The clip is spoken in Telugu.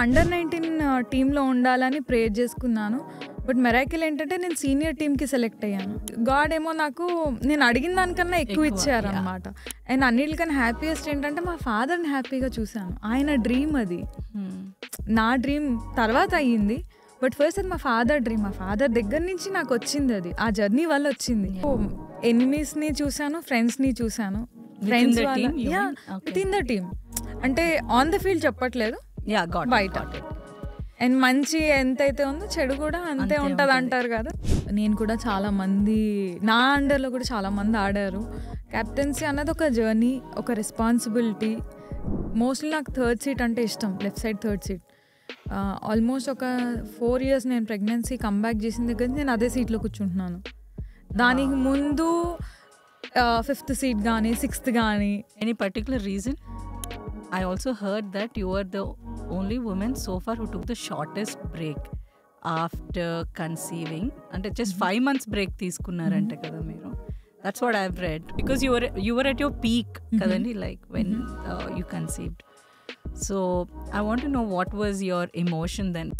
అండర్-19 టీంలో ఉండాలని ప్రేయర్ చేసుకున్నాను. బట్ మెరాకిల్ ఏంటంటే నేను సీనియర్ టీమ్కి సెలెక్ట్ అయ్యాను. గాడ్ ఏమో నాకు నేను అడిగిన దానికన్నా ఎక్కువ ఇచ్చారనమాట. అండ్ అన్నిటికన్నా హ్యాపీయెస్ట్ ఏంటంటే మా ఫాదర్ని హ్యాపీగా చూశాను. ఆయన డ్రీమ్ అది. నా డ్రీమ్ తర్వాత అయ్యింది, బట్ ఫస్ట్ అది మా ఫాదర్ డ్రీమ్. మా ఫాదర్ దగ్గర నుంచి నాకు వచ్చింది అది, ఆ జర్నీ వల్ల వచ్చింది. ఎనిమీస్ని చూశాను, ఫ్రెండ్స్ని చూశాను. Friends with in the team అంటే ఆన్ ద ఫీల్డ్ చెప్పట్లేదు, బయట. అండ్ మంచి ఎంతైతే ఉందో చెడు కూడా అంతే ఉంటుంది అంటారు కదా. నేను కూడా చాలా మంది నా అండర్లో కూడా చాలా మంది ఆడారు. కెప్టెన్సీ అన్నది ఒక జర్నీ, ఒక రెస్పాన్సిబిలిటీ. మోస్ట్లీ నాకు థర్డ్ సీట్ అంటే ఇష్టం, left side third seat. Almost ఒక 4 years నేను ప్రెగ్నెన్సీ కంబ్యాక్ చేసిన దగ్గర నేను అదే సీట్లో కూర్చుంటున్నాను. దానికి ముందు 5th seat కానీ 6th కానీ. Any particular reason? I also heard that you were the only woman so far who took the shortest break after conceiving. అంటే just 5 months break తీసుకున్నారంటే కదా మీరు. That's what I've read. Because you were at your peak కదండి, like when you conceived. So I want to know what was your emotion then.